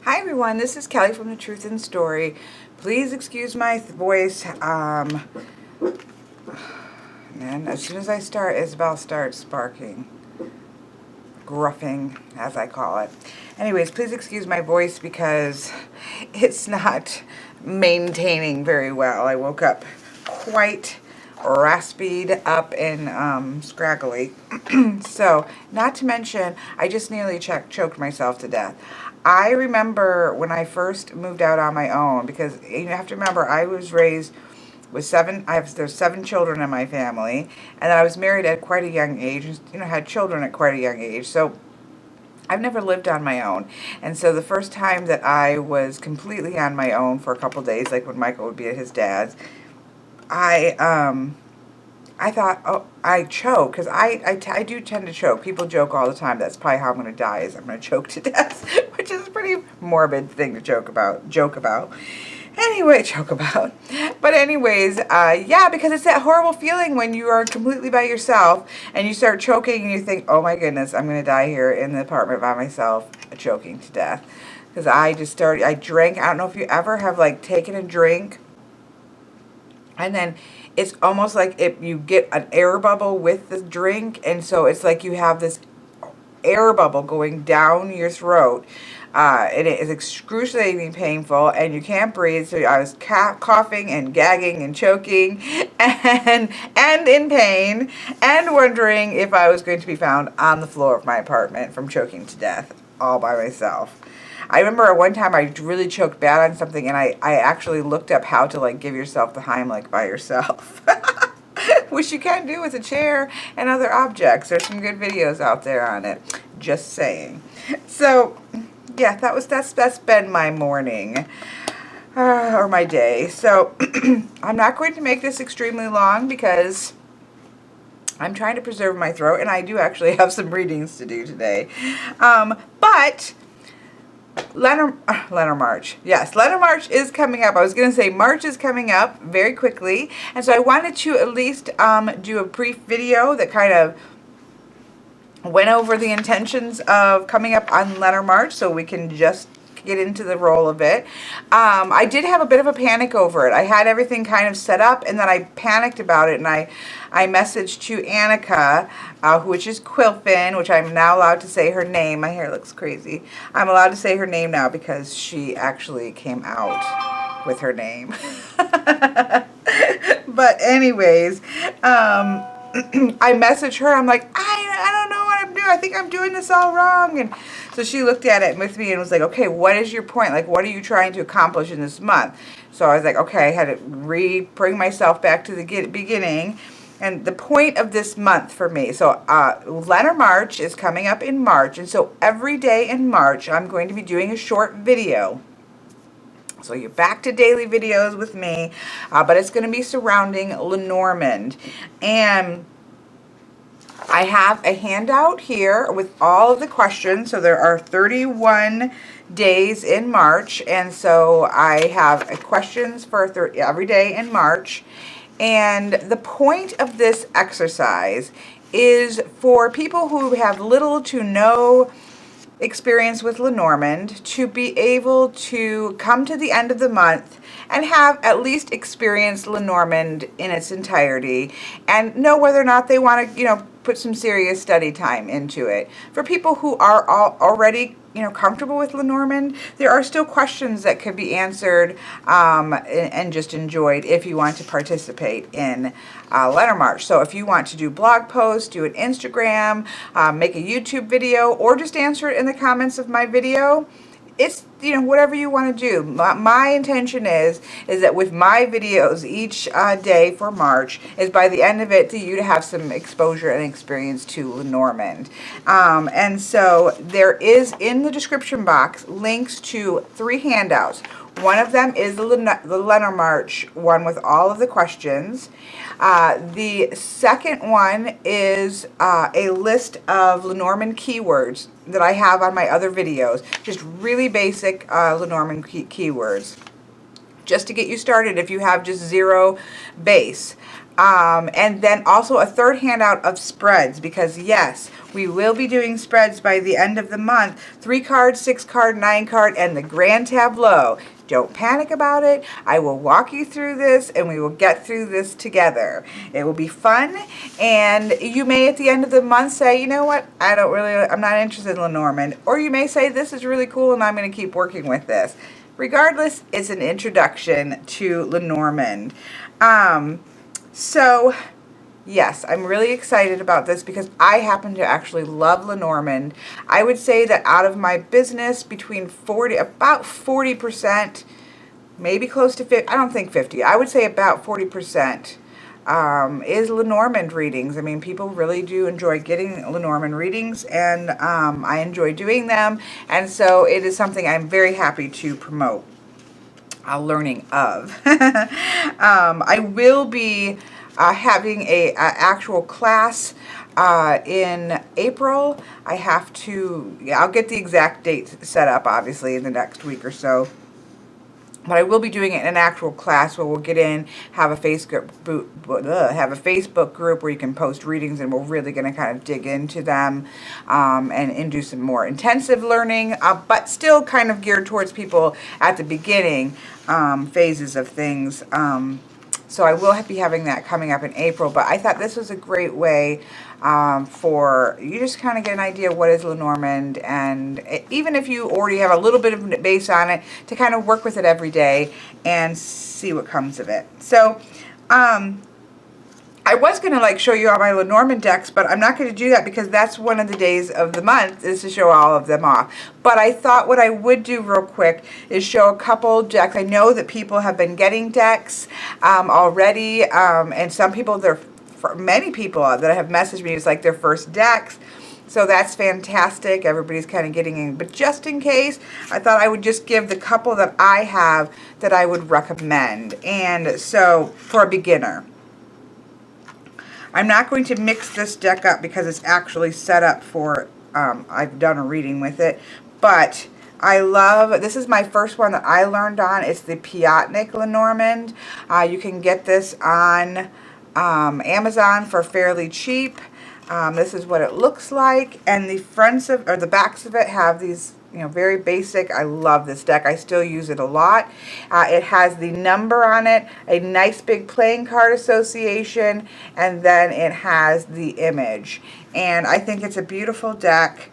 Hi everyone, this is Kelly from The Truth in Story. Please excuse my voice. Man, as soon as I start, Isabel starts barking. Gruffing, as I call it. Anyways, please excuse my voice because it's not maintaining very well. I woke up quite raspied up and scraggly. So, not to mention, I just nearly choked myself to death. I remember when I first moved out on my own, because you have to remember I was raised with there's 7 children in my family, and I was married at quite a young age, had children at quite a young age. So I've never lived on my own. And so the first time that I was completely on my own for a couple days, like when Michael would be at his dad's, I thought, oh, I choke, because I do tend to choke. People joke all the time. That's probably how I'm going to die, is I'm going to choke to death, which is a pretty morbid thing to joke about. Anyway, joke about. But anyways, yeah, because it's that horrible feeling when you are completely by yourself and you start choking and you think, oh my goodness, I'm going to die here in the apartment by myself, choking to death. Because I drank, I don't know if you ever have like taken a drink and then it's almost like you get an air bubble with the drink, and so it's like you have this air bubble going down your throat. And it is excruciatingly painful, and you can't breathe. So I was coughing and gagging and choking, and in pain, and wondering if I was going to be found on the floor of my apartment from choking to death all by myself. I remember at one time I really choked bad on something, and I actually looked up how to like give yourself the Heimlich by yourself. Which you can do with a chair and other objects. There's some good videos out there on it. Just saying. So, yeah, that's been my morning. Or my day. So, I'm not going to make this extremely long because I'm trying to preserve my throat, and I do actually have some readings to do today. But Lenormarch. Yes, Lenormarch is coming up. I was going to say March is coming up very quickly. And so I wanted to at least do a brief video that kind of went over the intentions of coming up on Lenormarch so we can just get into the role of it. I did have a bit of a panic over it. I had everything kind of set up, and then I panicked about it, and I messaged to Annika, which is Quilfin, which I'm now allowed to say her name. My hair looks crazy. I'm allowed to say her name now because she actually came out with her name. But anyways, I messaged her. I'm like, I don't know what I'm doing. I think I'm doing this all wrong. And so she looked at it with me and was like, okay, what is your point? Like, what are you trying to accomplish in this month? So I was like, okay, I had to bring myself back to the beginning. And the point of this month for me, so Lenormarch is coming up in March. And so every day in March, I'm going to be doing a short video. So you're back to daily videos with me, but it's going to be surrounding Lenormand. And I have a handout here with all of the questions. So there are 31 days in March, and so I have questions for every day in March. And the point of this exercise is for people who have little to no experience with Lenormand to be able to come to the end of the month and have at least experienced Lenormand in its entirety and know whether or not they want to, put some serious study time into it. For people who are already comfortable with Lenormand, there are still questions that could be answered and just enjoyed if you want to participate in Lenormarch. So if you want to do blog posts, do an Instagram, make a YouTube video, or just answer it in the comments of my video, it's whatever you want to do. My intention is that with my videos each day for March is by the end of it to you to have some exposure and experience to Lenormand. And so there is in the description box links to 3 handouts. One of them is the Lenormarch one with all of the questions. The second one is a list of Lenormand keywords that I have on my other videos. Just really basic Lenormand keywords. just to get you started if you have just 0 base. And then also a third handout of spreads, because yes, we will be doing spreads by the end of the month. 3 card, 6 card, 9 card, and the grand tableau. Don't panic about it. I will walk you through this and we will get through this together. It will be fun, and you may at the end of the month say, you know what, I'm not interested in Lenormand. Or you may say, this is really cool and I'm going to keep working with this. Regardless, it's an introduction to Lenormand. So yes, I'm really excited about this because I happen to actually love Lenormand. I would say that out of my business, about 40%, maybe close to 50, I don't think 50, I would say about 40% is Lenormand readings. I mean, people really do enjoy getting Lenormand readings, and I enjoy doing them, and so it is something I'm very happy to promote learning of. I will be having a actual class in April. I'll get the exact date set up, obviously, in the next week or so. But I will be doing it in an actual class where we'll get in, have a Facebook group where you can post readings, and we're really going to kind of dig into them and do some more intensive learning, but still kind of geared towards people at the beginning phases of things. So I will be having that coming up in April, but I thought this was a great way for you just kind of get an idea of what is Lenormand, and even if you already have a little bit of base on it, to kind of work with it every day and see what comes of it. So I was going to show you all my Lenormand decks, but I'm not going to do that because that's one of the days of the month is to show all of them off. But I thought what I would do real quick is show a couple decks. I know that people have been getting decks already, and some people, many people that have messaged me, it's like their first decks. So that's fantastic. Everybody's kind of getting in. But just in case, I thought I would just give the couple that I have that I would recommend. And so for a beginner, I'm not going to mix this deck up because it's actually set up for, I've done a reading with it, but this is my first one that I learned on. It's the Piatnik Lenormand. You can get this on Amazon for fairly cheap. This is what it looks like, and the backs of it have these, very basic. I love this deck. I still use it a lot. It has the number on it, a nice big playing card association, and then it has the image. And I think it's a beautiful deck.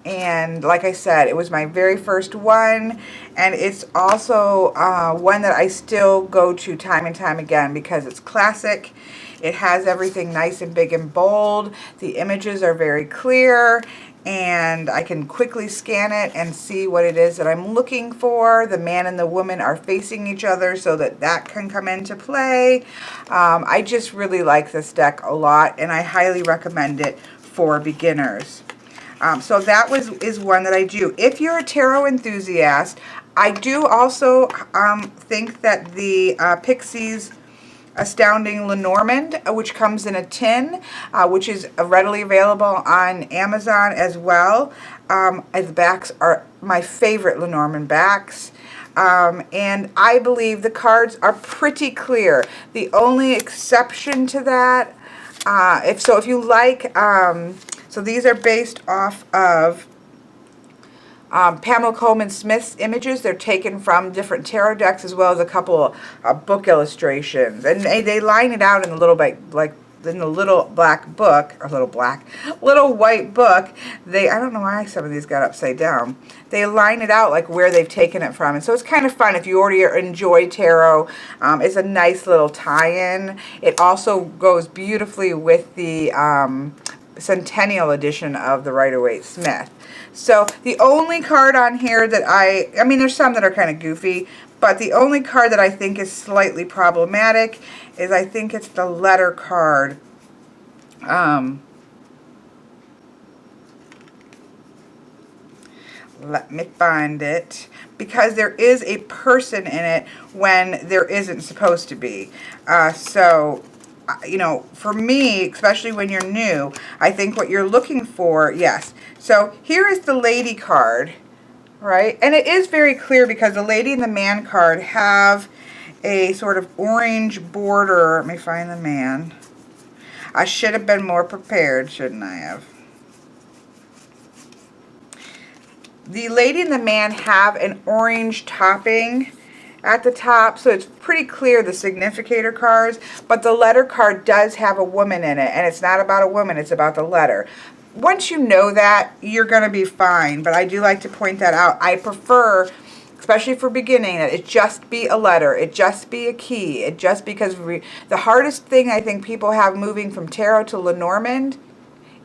And like I said, it was my very first one, and it's also one that I still go to time and time again because it's classic. It has everything nice and big and bold. The images are very clear, and I can quickly scan it and see what it is that I'm looking for. The man and the woman are facing each other so that can come into play. I just really like this deck a lot, and I highly recommend it for beginners. So that is one that I do. If you're a tarot enthusiast, I do also think that the Pixies Astounding Lenormand, which comes in a tin, which is readily available on Amazon as well. The backs are my favorite Lenormand backs. And I believe the cards are pretty clear. The only exception to that, if you like, so these are based off of Pamela Coleman Smith's images. They're taken from different tarot decks as well as a couple of book illustrations, and they line it out in the little in the little black book, or little white book. I don't know why some of these got upside down. They line it out like where they've taken it from, and so it's kind of fun if you already enjoy tarot. It's a nice little tie-in. It also goes beautifully with the Centennial edition of the Rider-Waite-Smith. So the only card on here that I mean, there's some that are kind of goofy, but the only card that I think is slightly problematic is I think it's the letter card. Let me find it, because there is a person in it when there isn't supposed to be. For me, especially when you're new, I think what you're looking for, yes. So here is the lady card right? And it is very clear because the lady and the man card have a sort of orange border. Let me find the man. I should have been more prepared, shouldn't I have? The lady and the man have an orange topping at the top, so it's pretty clear, the significator cards, but the letter card does have a woman in it, and it's not about a woman, it's about the letter. Once you know that, you're going to be fine, but I do like to point that out. I prefer, especially for beginning, that it just be a letter, it just be a key, it just because the hardest thing I think people have moving from tarot to Lenormand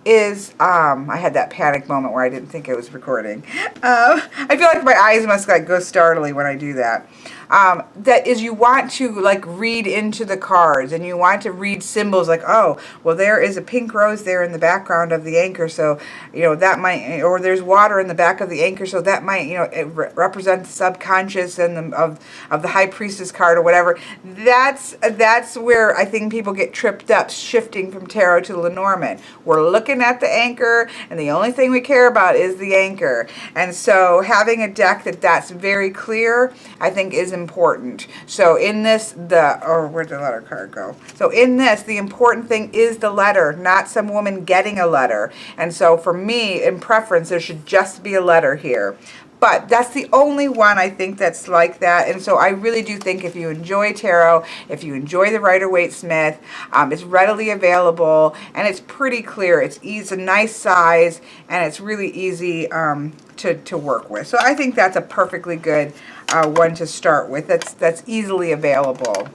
is, I had that panic moment where I didn't think it was recording. I feel like my eyes must like go startly when I do that. That is, you want to like read into the cards, and you want to read symbols like, oh, well, there is a pink rose there in the background of the anchor, so, you know, that might, or there's water in the back of the anchor, so that might, you know, it represent the subconscious and of the High Priestess card or whatever. That's where I think people get tripped up shifting from tarot to Lenormand. We're looking at the anchor, and the only thing we care about is the anchor. And so having a deck that's very clear, I think, is important. So in this, where'd the letter card go? So in this, the important thing is the letter, not some woman getting a letter. And so for me, in preference, there should just be a letter here. But that's the only one I think that's like that. And so I really do think if you enjoy tarot, if you enjoy the Rider-Waite-Smith, it's readily available, and it's pretty clear. It's a nice size, and it's really easy to work with. So I think that's a perfectly good one to start with. That's easily available.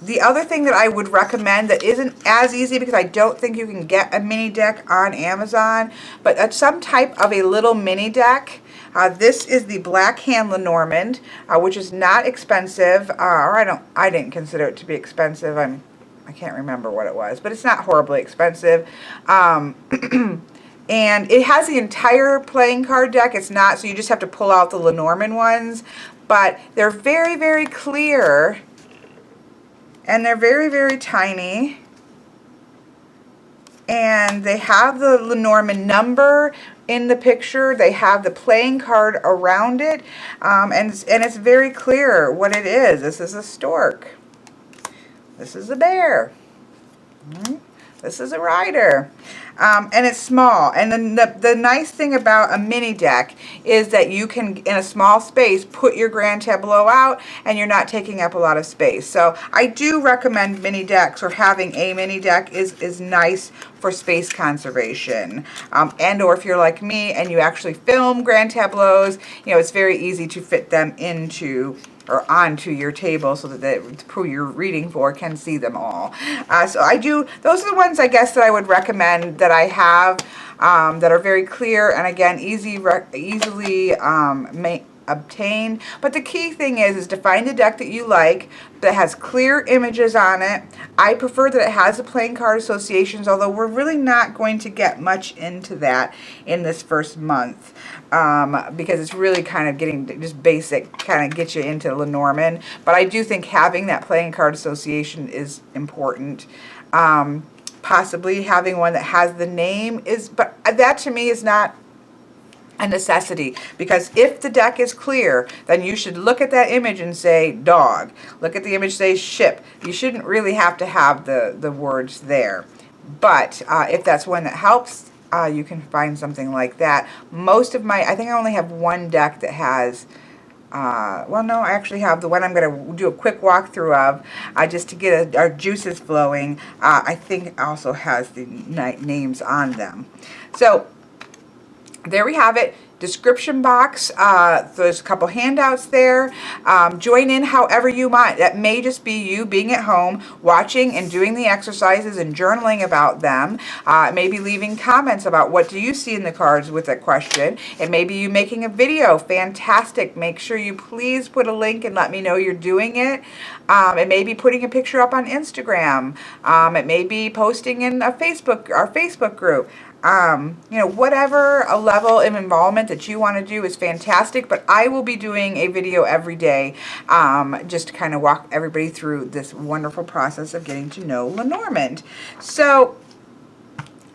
The other thing that I would recommend that isn't as easy, because I don't think you can get a mini deck on Amazon, but some type of a little mini deck. This is the Black Hand Lenormand, which is not expensive, or I didn't consider it to be expensive. I can't remember what it was, but it's not horribly expensive. And it has the entire playing card deck. It's not, so you just have to pull out the Lenormand ones, but they're very, very clear. And they're very, very tiny. And they have the Lenormand number in the picture. They have the playing card around it. And it's very clear what it is. This is a stork. This is a bear. This is a rider. And it's small. And then the nice thing about a mini deck is that you can, in a small space, put your grand tableau out, and you're not taking up a lot of space. So I do recommend mini decks, or having a mini deck is nice for space conservation. And or if you're like me and you actually film grand tableaus, you know, it's very easy to fit them into or onto your table so that who you're reading for can see them all. So those are the ones I guess that I would recommend that I have that are very clear, and again, easily obtained. But the key thing is to find a deck that you like that has clear images on it. I prefer that it has the playing card associations, although we're really not going to get much into that in this first month, because it's really kind of getting just basic, kind of get you into Lenormand. But I do think having that playing card association is important. Possibly having one that has the name but that to me is not a necessity, because if the deck is clear, then you should look at that image and say dog. Look at the image, say ship. You shouldn't really have to have the words there. But if that's one that helps, you can find something like that. Most of I think I only have one deck that has, well, no, I actually have the one I'm going to do a quick walkthrough of, just to get our juices flowing. I think also has the names on them. So there we have it. Description box. There's a couple handouts there. Join in however you want. That may just be you being at home, watching and doing the exercises and journaling about them. Maybe leaving comments about what do you see in the cards with a question. It may be you making a video. Fantastic. Make sure you please put a link and let me know you're doing it. It may be putting a picture up on Instagram. It may be posting in our Facebook group. You know, whatever a level of involvement that you want to do is fantastic, but I will be doing a video every day, just to kind of walk everybody through this wonderful process of getting to know Lenormand. So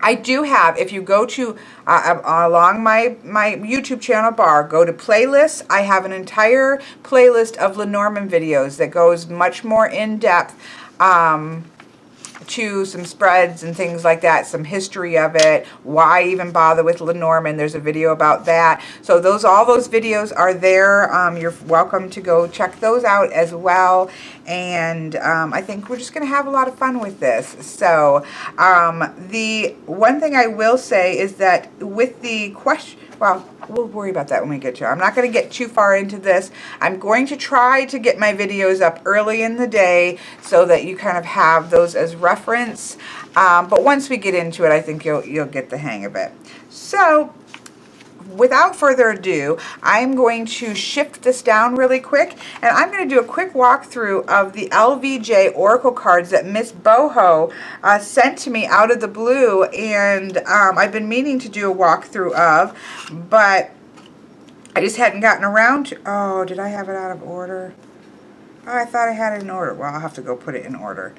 I do have, if you go to, along my YouTube channel bar, go to playlists. I have an entire playlist of Lenormand videos that goes much more in depth to some spreads and things like that, some history of it, why even bother with Lenormand. There's a video about that. So all those videos are there. You're welcome to go check those out as well. And I think we're just going to have a lot of fun with this. So the one thing I will say is that with the question, well, we'll worry about that when we get to it. I'm not going to get too far into this. I'm going to try to get my videos up early in the day so that you kind of have those as reference. But once we get into it, I think you'll get the hang of it. So without further ado, I'm going to shift this down really quick, and I'm going to do a quick walkthrough of the LVJ Oracle cards that Miss Boho sent to me out of the blue, and I've been meaning to do a walkthrough of, but I just hadn't gotten around to. Oh, did I have it out of order? Oh, I thought I had it in order. Well, I'll have to go put it in order.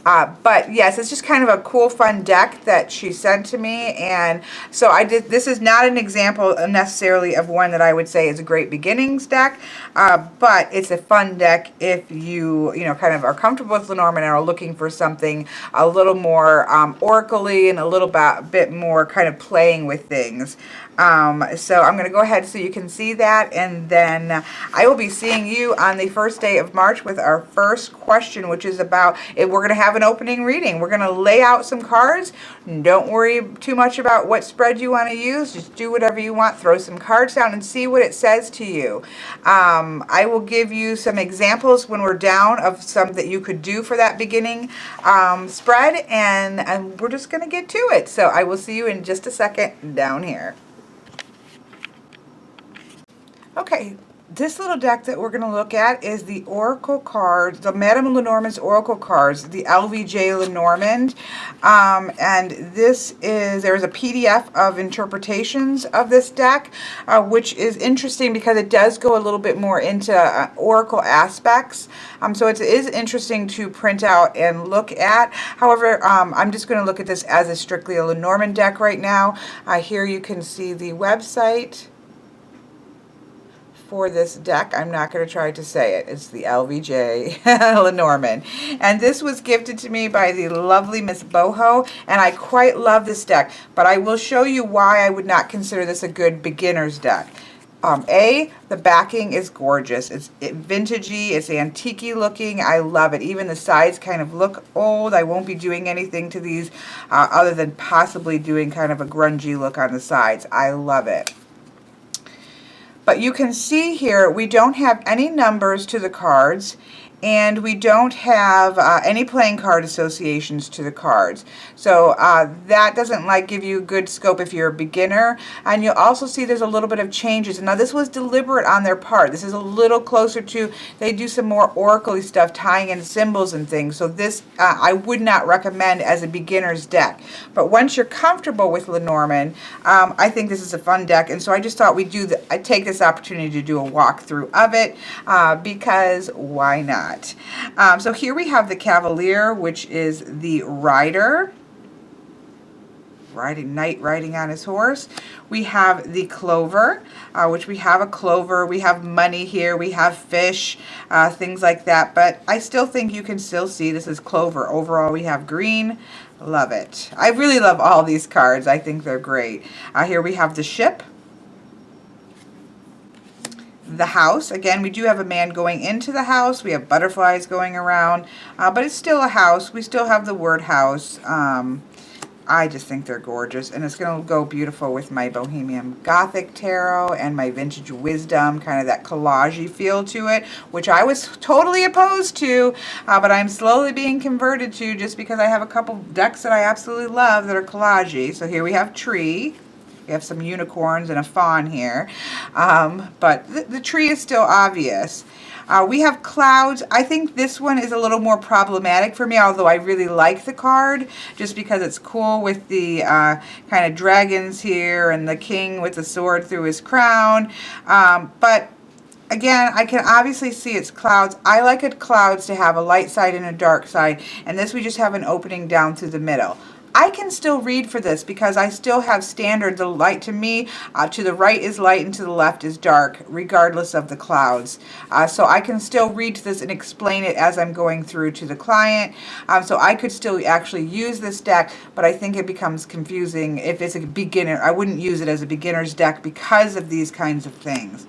But yes, it's just kind of a cool, fun deck that she sent to me, and so I did. This is not an example necessarily of one that I would say is a great beginnings deck, but it's a fun deck if you kind of are comfortable with Lenormand and are looking for something a little more oracle-y and a little bit more kind of playing with things. So I'm going to go ahead so you can see that, and then I will be seeing you on the first day of March with our first question, which is about, if we're going to have an opening reading. We're going to lay out some cards. Don't worry too much about what spread you want to use. Just do whatever you want. Throw some cards down and see what it says to you. I will give you some examples when we're down of some that you could do for that beginning spread, and we're just going to get to it. So I will see you in just a second down here. Okay, this little deck that we're going to look at is the Oracle cards, the Madame Lenormand's Oracle cards, the LVJ Lenormand. And there's a PDF of interpretations of this deck, which is interesting because it does go a little bit more into Oracle aspects. So it is interesting to print out and look at. However, I'm just going to look at this as a strictly a Lenormand deck right now. Here you can see the website for this deck. I'm not going to try to say it. It's the LVJ Lenormand. And this was gifted to me by the lovely Miss Boho, and I quite love this deck, but I will show you why I would not consider this a good beginner's deck. The backing is gorgeous. It's vintagey, it's antique-y looking. I love it. Even the sides kind of look old. I won't be doing anything to these other than possibly doing kind of a grungy look on the sides. I love it. But you can see here we don't have any numbers to the cards, and we don't have any playing card associations to the cards. So that doesn't give you good scope if you're a beginner. And you'll also see there's a little bit of changes. Now this was deliberate on their part. This is a little closer to, they do some more oracle-y stuff, tying in symbols and things. So this I would not recommend as a beginner's deck. But once you're comfortable with Lenormand, I think this is a fun deck. And so I just thought I'd take this opportunity to do a walkthrough of it because why not? So here we have the Cavalier, which is the rider, knight riding on his horse. We have the Clover, which we have a clover. We have money here. We have fish, things like that. But I still think you can still see this is Clover. Overall, we have green. Love it. I really love all these cards. I think they're great. Here we have the Ship. The House. Again, we do have a man going into the house. We have butterflies going around, but it's still a house. We still have the word house. I just think they're gorgeous, and it's going to go beautiful with my Bohemian Gothic Tarot and my Vintage Wisdom, kind of that collage-y feel to it, which I was totally opposed to, but I'm slowly being converted to just because I have a couple decks that I absolutely love that are collage-y. So here we have Tree. We have some unicorns and a fawn here, but the tree is still obvious. We have clouds. I think this one is a little more problematic for me, although I really like the card just because it's cool with the kind of dragons here and the king with the sword through his crown. But again, I can obviously see it's clouds. I like it clouds to have a light side and a dark side, and this we just have an opening down through the middle. I can still read for this because I still have standard. The light to me, to the right is light and to the left is dark, regardless of the clouds. So I can still read this and explain it as I'm going through to the client. So I could still actually use this deck, but I think it becomes confusing if it's a beginner. I wouldn't use it as a beginner's deck because of these kinds of things.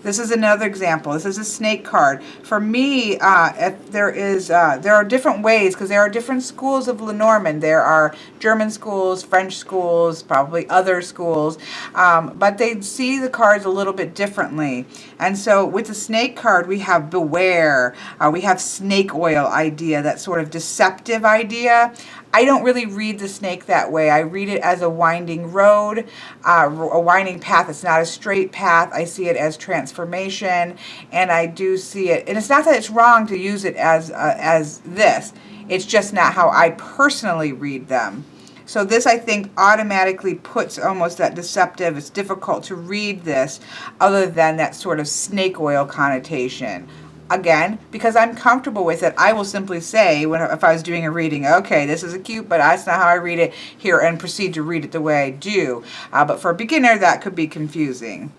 This is another example. This is a snake card. For me, if there are different ways, because there are different schools of Lenormand. There are German schools, French schools, probably other schools, but they see the cards a little bit differently. And so with the snake card, we have beware. We have snake oil idea, that sort of deceptive idea. I don't really read the snake that way. I read it as a winding road, a winding path. It's not a straight path. I see it as transformation, and I do see it. And it's not that it's wrong to use it as this. It's just not how I personally read them. So this, I think, automatically puts almost that deceptive. It's difficult to read this other than that sort of snake oil connotation. Again, because I'm comfortable with it, I will simply say, if I was doing a reading, okay, this is cute, but that's not how I read it here, and proceed to read it the way I do. But for a beginner, that could be confusing.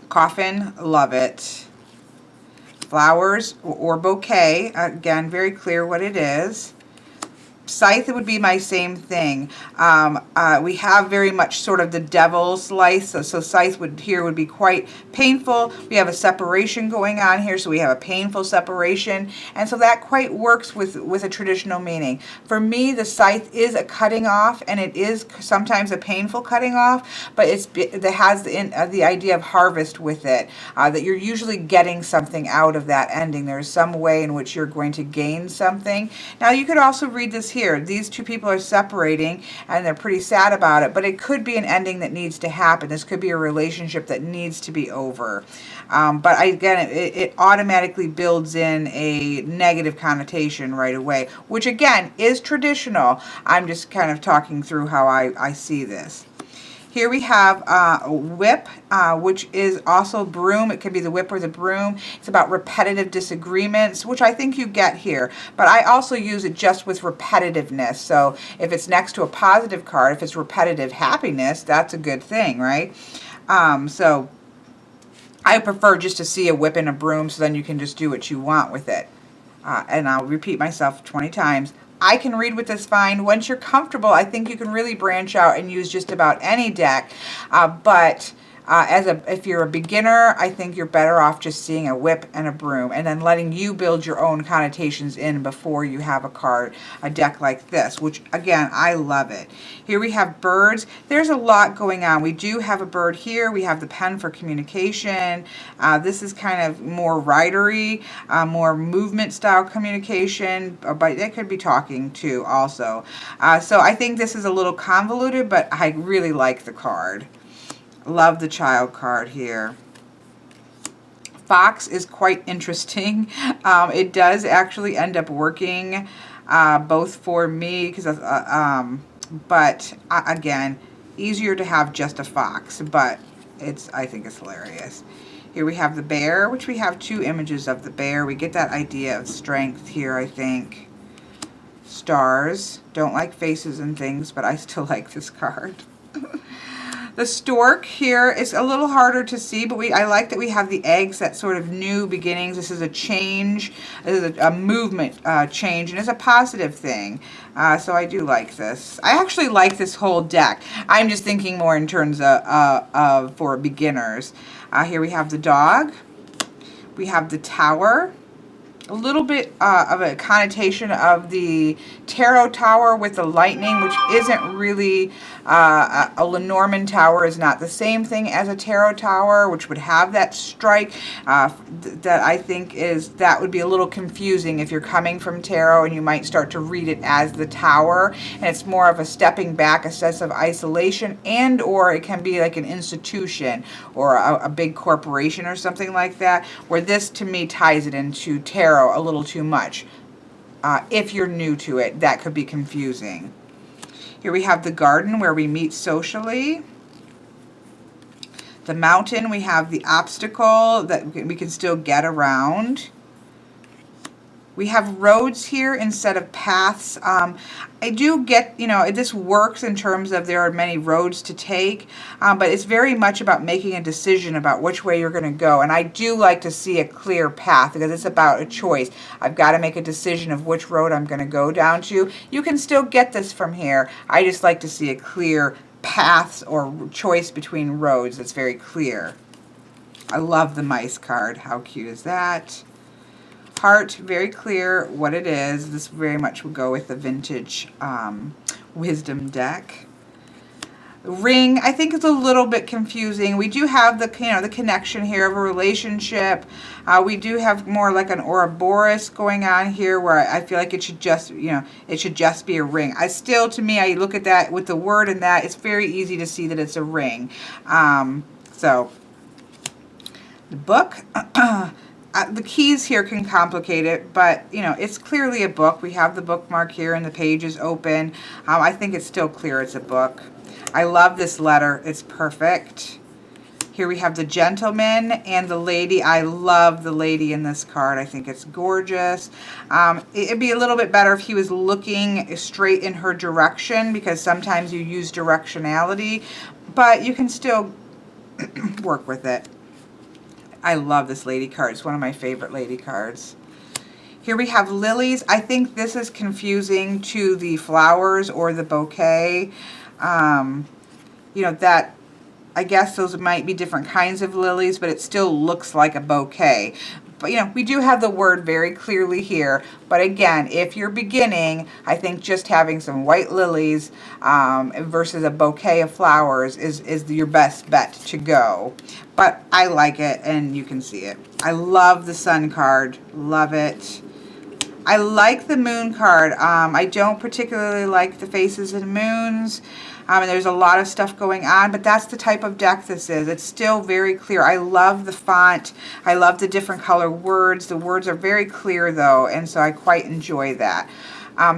Coffin, love it. Flowers or bouquet, again, very clear what it is. Scythe would be my same thing. We have very much sort of the devil slice, so scythe would be quite painful. We have a separation going on here, so we have a painful separation, and so that quite works with a traditional meaning. For me, the scythe is a cutting off, and it is sometimes a painful cutting off, but it has the idea of harvest with it, that you're usually getting something out of that ending. There's some way in which you're going to gain something. Now, you could also read this here. These two people are separating and they're pretty sad about it, but it could be an ending that needs to happen. This could be a relationship that needs to be over. But again, it automatically builds in a negative connotation right away, which again is traditional. I'm just kind of talking through how I see this. Here we have a whip, which is also broom. It could be the whip or the broom. It's about repetitive disagreements, which I think you get here. But I also use it just with repetitiveness. So if it's next to a positive card, if it's repetitive happiness, that's a good thing, right? So I prefer just to see a whip and a broom, so then you can just do what you want with it. And I'll repeat myself 20 times. I can read with this fine. Once you're comfortable, I think you can really branch out and use just about any deck. But if you're a beginner, I think you're better off just seeing a whip and a broom and then letting you build your own connotations in before you have a deck like this, which again, I love it. Here we have birds. There's a lot going on. We do have a bird here. We have the pen for communication. This is kind of more ridery, more movement style communication, but it could be talking too also. So I think this is a little convoluted, but I really like the card. Love the child card here. Fox is quite interesting. It does actually end up working both for me, because but again, easier to have just a fox, but I think it's hilarious. Here we have the bear, which we have two images of the bear. We get that idea of strength here, I think. Stars. Don't like faces and things, but I still like this card. The stork here is a little harder to see, but I like that we have the eggs, that sort of new beginnings. This is a change. This is a movement change, and it's a positive thing. So I do like this. I actually like this whole deck. I'm just thinking more in terms of for beginners. Here we have the dog. We have the tower. A little bit of a connotation of the tarot tower with the lightning, which isn't really a Lenormand tower is not the same thing as a tarot tower, which would have that strike. That I think that would be a little confusing if you're coming from tarot, and you might start to read it as the tower, and it's more of a stepping back, a sense of isolation, and or it can be like an institution or a big corporation or something like that, where this to me ties it into tarot a little too much. If you're new to it, that could be confusing. Here we have the garden, where we meet socially. The mountain, we have the obstacle that we can still get around. We have roads here instead of paths. I do get, you know, this works in terms of there are many roads to take, but it's very much about making a decision about which way you're going to go. And I do like to see a clear path because it's about a choice. I've got to make a decision of which road I'm going to go down to. You can still get this from here. I just like to see a clear path or choice between roads that's very clear. I love the mice card. How cute is that? Heart, very clear what it is. This very much would go with the vintage wisdom deck. Ring, I think it's a little bit confusing. We do have the, you know, the connection here of a relationship. We do have more like an Ouroboros going on here, where I feel like it should just, you know, it should just be a ring. I still, to me, I look at that with the word and that, it's very easy to see that it's a ring. So the book. The keys here can complicate it, but you know, it's clearly a book. We have the bookmark here and the page is open. I think it's still clear it's a book. I love this letter. It's perfect. Here we have the gentleman and the lady. I love the lady in this card. I think it's gorgeous. It'd be a little bit better if he was looking straight in her direction, because sometimes you use directionality, but you can still work with it. I love this lady card. It's one of my favorite lady cards. Here we have lilies. I think this is confusing to the flowers or the bouquet. You know, that, I guess those might be different kinds of lilies, but it still looks like a bouquet. But, you know, we do have the word very clearly here. But again, if you're beginning, I think just having some white lilies versus a bouquet of flowers is your best bet to go. But I like it, and you can see it. I love the sun card. Love it. I like the moon card. I don't particularly like the faces and moons. And there's a lot of stuff going on, but that's the type of deck this is. It's still very clear. I love the font. I love the different color words. The words are very clear though, and so I quite enjoy that.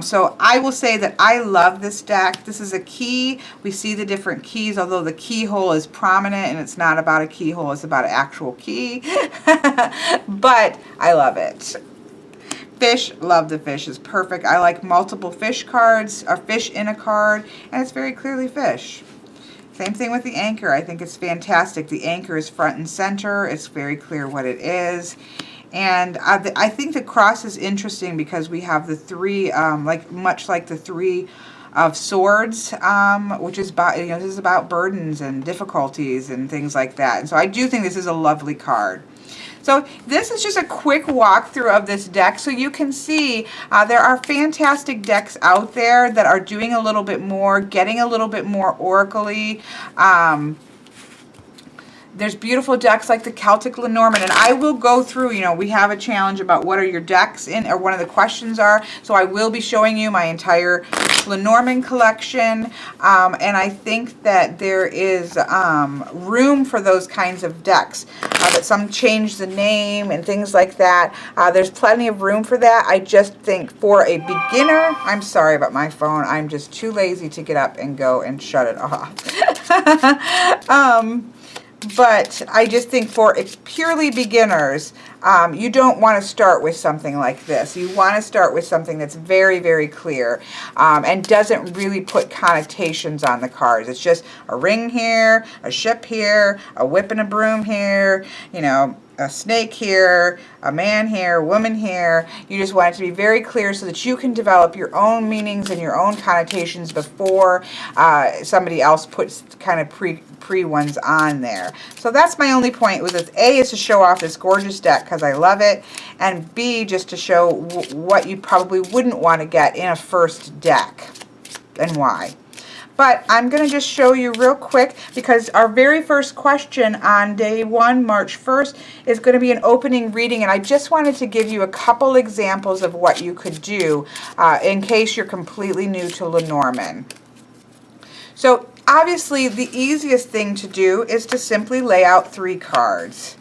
So I will say that I love this deck. This is a key. We see the different keys, although the keyhole is prominent, and it's not about a keyhole, it's about an actual key. But I love it. Fish, love the fish, is perfect. I like multiple fish cards, or fish in a card, and it's very clearly fish. Same thing with the anchor. I think it's fantastic. The anchor is front and center. It's very clear what it is. And I think the cross is interesting because we have the three, much like the three of swords, which is about, you know, this is about burdens and difficulties and things like that. And so I do think this is a lovely card. So this is just a quick walkthrough of this deck, so you can see there are fantastic decks out there that are doing a little bit more, getting a little bit more oracle-y. There's beautiful decks like the Celtic Lenormand, and I will go through, you know, we have a challenge about what are your decks in, or one of the questions are, so I will be showing you my entire Lenormand collection, and I think that there is room for those kinds of decks, that some change the name and things like that. There's plenty of room for that. I just think for a beginner, I'm sorry about my phone, I'm just too lazy to get up and go and shut it off. But I just think for purely beginners, you don't want to start with something like this. You want to start with something that's very, very clear and doesn't really put connotations on the cards. It's just a ring here, a ship here, a whip and a broom here, you know, a snake here, a man here, a woman here. You just want it to be very clear so that you can develop your own meanings and your own connotations before somebody else puts kind of pre ones on there. So that's my only point with this. A is to show off this gorgeous deck because I love it, and B, just to show what you probably wouldn't want to get in a first deck and why. But I'm going to just show you real quick, because our very first question on day 1, March 1st, is going to be an opening reading, and I just wanted to give you a couple examples of what you could do in case you're completely new to Lenormand. So obviously the easiest thing to do is to simply lay out 3 cards,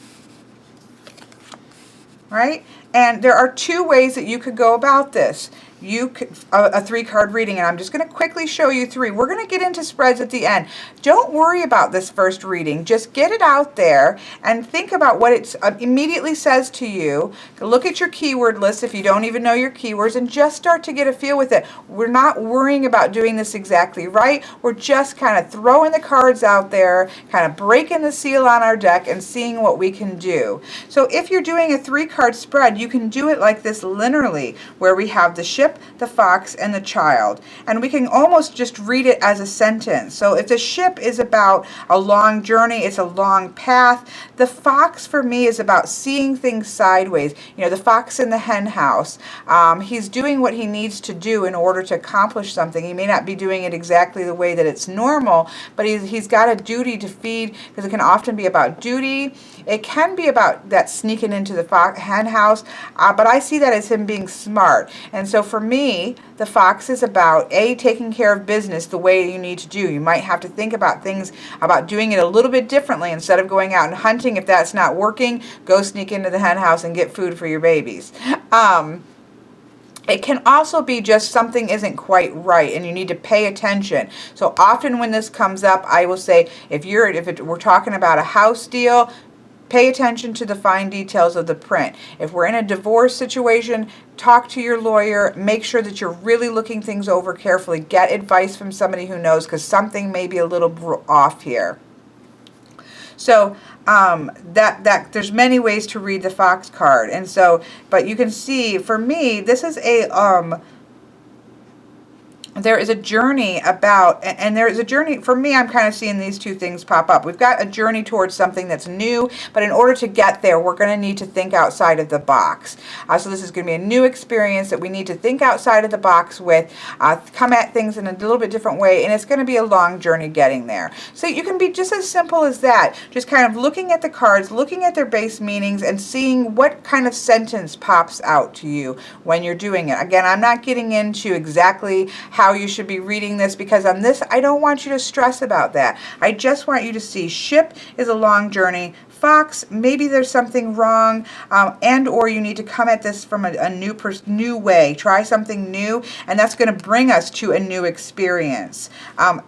right? And there are 2 ways that you could go about this. you could, a 3-card reading, and I'm just going to quickly show you 3. We're going to get into spreads at the end. Don't worry about this first reading. Just get it out there and think about what it immediately says to you. Look at your keyword list if you don't even know your keywords, and just start to get a feel with it. We're not worrying about doing this exactly right. We're just kind of throwing the cards out there, kind of breaking the seal on our deck and seeing what we can do. So if you're doing a 3-card spread, you can do it like this linearly, where we have the ship, the fox, and the child. And we can almost just read it as a sentence. So if the ship is about a long journey, it's a long path. The fox for me is about seeing things sideways. You know, the fox in the hen house. He's doing what he needs to do in order to accomplish something. He may not be doing it exactly the way that it's normal, but he's got a duty to feed, because it can often be about duty. It can be about that sneaking into the hen house, but I see that as him being smart. And so for me, the fox is about taking care of business the way you need to do. You might have to think about things, about doing it a little bit differently. Instead of going out and hunting, if that's not working, go sneak into the hen house and get food for your babies. It can also be just something isn't quite right and you need to pay attention. So often when this comes up, I will say, if we're talking about a house deal, pay attention to the fine details of the print. If we're in a divorce situation, talk to your lawyer. Make sure that you're really looking things over carefully. Get advice from somebody who knows, because something may be a little off here. So there's many ways to read the fox card, and so, but you can see, for me, this is there is a journey about, and there is a journey, for me, I'm kind of seeing these two things pop up. We've got a journey towards something that's new, but in order to get there, we're going to need to think outside of the box. So this is going to be a new experience that we need to think outside of the box with, come at things in a little bit different way, and it's going to be a long journey getting there. So you can be just as simple as that, just kind of looking at the cards, looking at their base meanings, and seeing what kind of sentence pops out to you when you're doing it. Again, I'm not getting into exactly how you should be reading this, because on this, I don't want you to stress about that. I just want you to see ship is a long journey. Fox, maybe there's something wrong, and or you need to come at this from a new way. Try something new, and that's going to bring us to a new experience.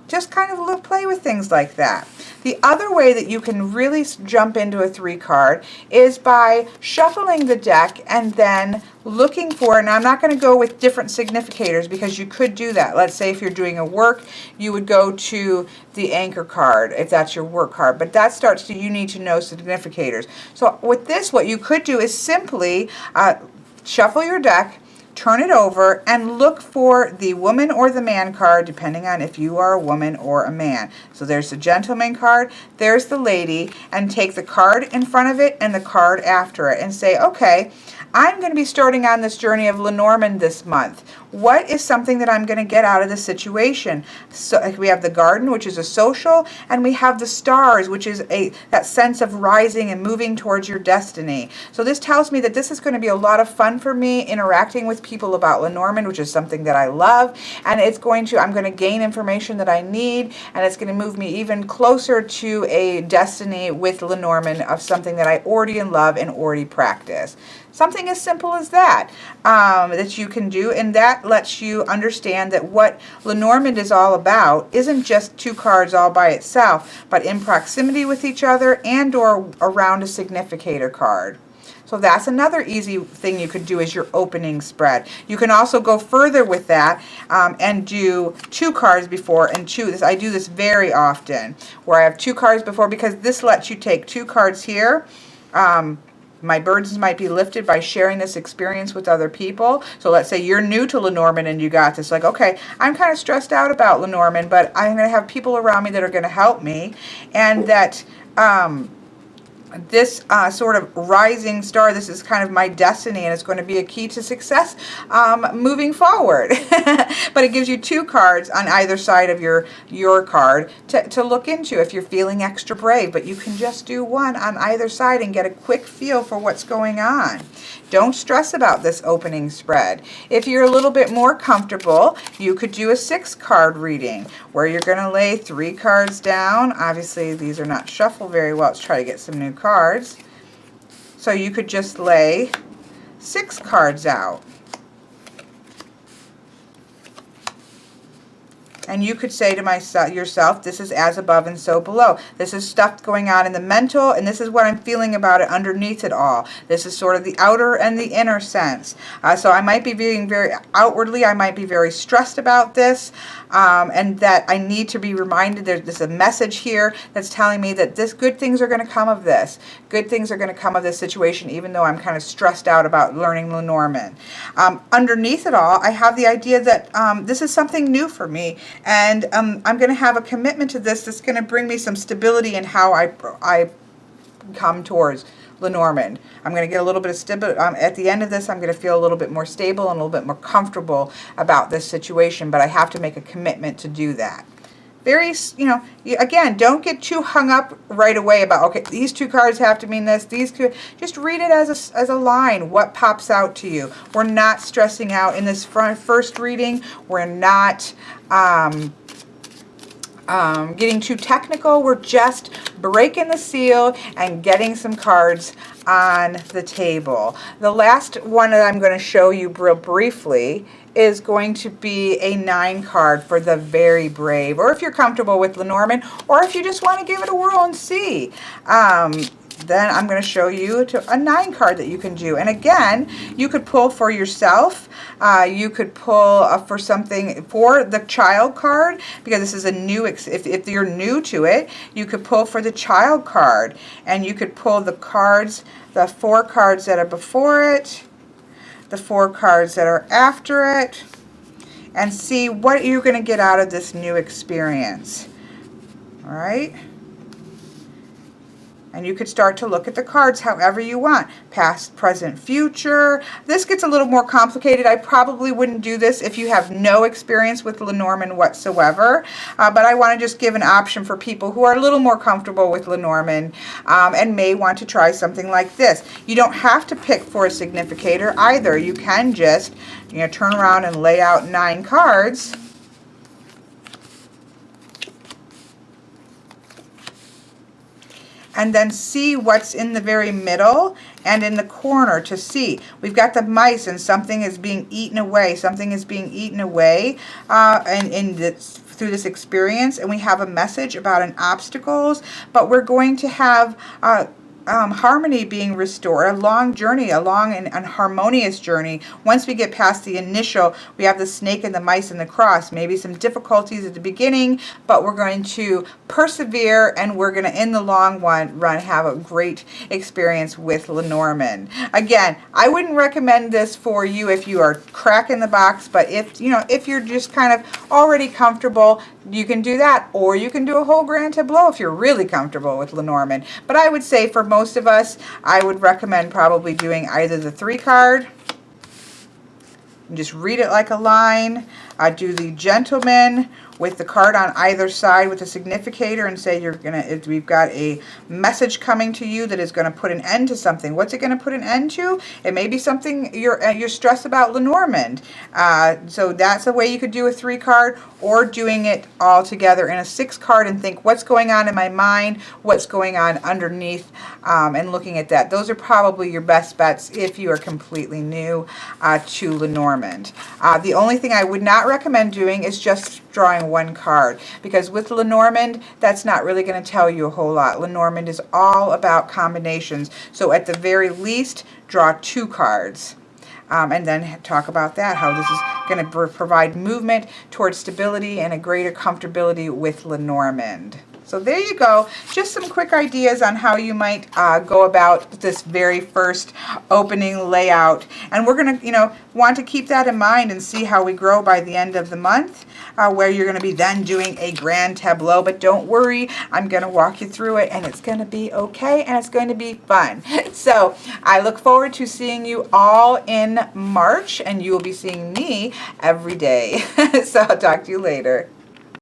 Just kind of play with things like that. The other way that you can really jump into a 3-card is by shuffling the deck and then looking for, and I'm not going to go with different significators, because you could do that. Let's say if you're doing a work, you would go to the anchor card if that's your work card, but that starts to, you need to know significators. So with this, what you could do is simply shuffle your deck, turn it over, and look for the woman or the man card, depending on if you are a woman or a man. So there's the gentleman card, there's the lady, and take the card in front of it and the card after it and say, okay, I'm going to be starting on this journey of Lenormand this month. What is something that I'm going to get out of this situation? So we have the garden, which is a social, and we have the stars, which is that sense of rising and moving towards your destiny. So this tells me that this is going to be a lot of fun for me, interacting with people about Lenormand, which is something that I love, and I'm going to gain information that I need, and it's going to move me even closer to a destiny with Lenormand of something that I already love and already practice. Something as simple as that, that you can do, and that lets you understand that what Lenormand is all about isn't just 2 cards all by itself, but in proximity with each other and or around a significator card. So that's another easy thing you could do as your opening spread. You can also go further with that and do 2 cards before and 2. I do this very often, where I have 2 cards before, because this lets you take 2 cards here. My burdens might be lifted by sharing this experience with other people. So let's say you're new to Lenormand and you got this, like, okay, I'm kind of stressed out about Lenormand, but I'm going to have people around me that are going to help me, and that this sort of rising star, this is kind of my destiny, and it's going to be a key to success moving forward. But it gives you 2 cards on either side of your card to look into if you're feeling extra brave, but you can just do 1 on either side and get a quick feel for what's going on. Don't stress about this opening spread. If you're a little bit more comfortable, you could do a 6-card reading, where you're going to lay 3 cards down. Obviously, these are not shuffled very well. Let's try to get some new cards. So you could just lay 6 cards out. And you could say to yourself, this is as above and so below. This is stuff going on in the mental, and this is what I'm feeling about it underneath it all. This is sort of the outer and the inner sense. So I might be being very outwardly, I might be very stressed about this, and that I need to be reminded there's a message here that's telling me that good things are going to come of this. Good things are going to come of this situation, even though I'm kind of stressed out about learning Lenormand. Underneath it all, I have the idea that this is something new for me, and I'm going to have a commitment to this that's going to bring me some stability in how I come towards Lenormand. I'm going to get a little bit of stability. At the end of this, I'm going to feel a little bit more stable and a little bit more comfortable about this situation, but I have to make a commitment to do that. Very, again, don't get too hung up right away about, okay, these two cards have to mean this. Just read it as a line, what pops out to you. We're not stressing out in this first reading. We're not getting too technical. We're just breaking the seal and getting some cards on the table. The last one that I'm going to show you real briefly is going to be a 9 card for the very brave, or if you're comfortable with Lenormand, or if you just want to give it a whirl and see. Then I'm going to show you a 9 card that you can do. And again, you could pull for yourself. You could pull for something for the child card, because this is a new, if you're new to it, you could pull for the child card. And you could pull the cards, the 4 cards that are before it, the 4 cards that are after it, and see what you're going to get out of this new experience. All right? And you could start to look at the cards however you want. Past, present, future. This gets a little more complicated. I probably wouldn't do this if you have no experience with Lenormand whatsoever. But I want to just give an option for people who are a little more comfortable with Lenormand and may want to try something like this. You don't have to pick for a significator either. You can just turn around and lay out 9 cards. And then see what's in the very middle and in the corner to see. We've got the mice, and something is being eaten away. Something is being eaten away through this experience. And we have a message about an obstacles, but we're going to have harmony being restored, a long journey, a long and harmonious journey. Once we get past the initial, we have the snake and the mice and the cross, maybe some difficulties at the beginning, but we're going to persevere, and we're going to, in the long run, have a great experience with Lenormand. Again, I wouldn't recommend this for you if you are cracking the box, but if you're just kind of already comfortable, you can do that, or you can do a whole grand tableau if you're really comfortable with Lenormand. But I would say for most of us, I would recommend probably doing either the 3 card, and just read it like a line, do the gentleman with the card on either side with a significator, and say we've got a message coming to you that is going to put an end to something. What's it going to put an end to? It may be something you're stressed about Lenormand. So that's a way you could do a 3 card, or doing it all together in a 6 card and think, what's going on in my mind, what's going on underneath, and looking at that. Those are probably your best bets if you are completely new to Lenormand. The only thing I would not recommend doing is just drawing 1 card, because with Lenormand, that's not really going to tell you a whole lot. Lenormand is all about combinations. So at the very least, draw 2 cards. And then talk about that, how this is going to provide movement towards stability and a greater comfortability with Lenormand. So there you go, just some quick ideas on how you might go about this very first opening layout. And we're going to, want to keep that in mind and see how we grow by the end of the month, where you're going to be then doing a grand tableau. But don't worry, I'm going to walk you through it, and it's going to be okay, and it's going to be fun. So I look forward to seeing you all in March, and you will be seeing me every day. So I'll talk to you later.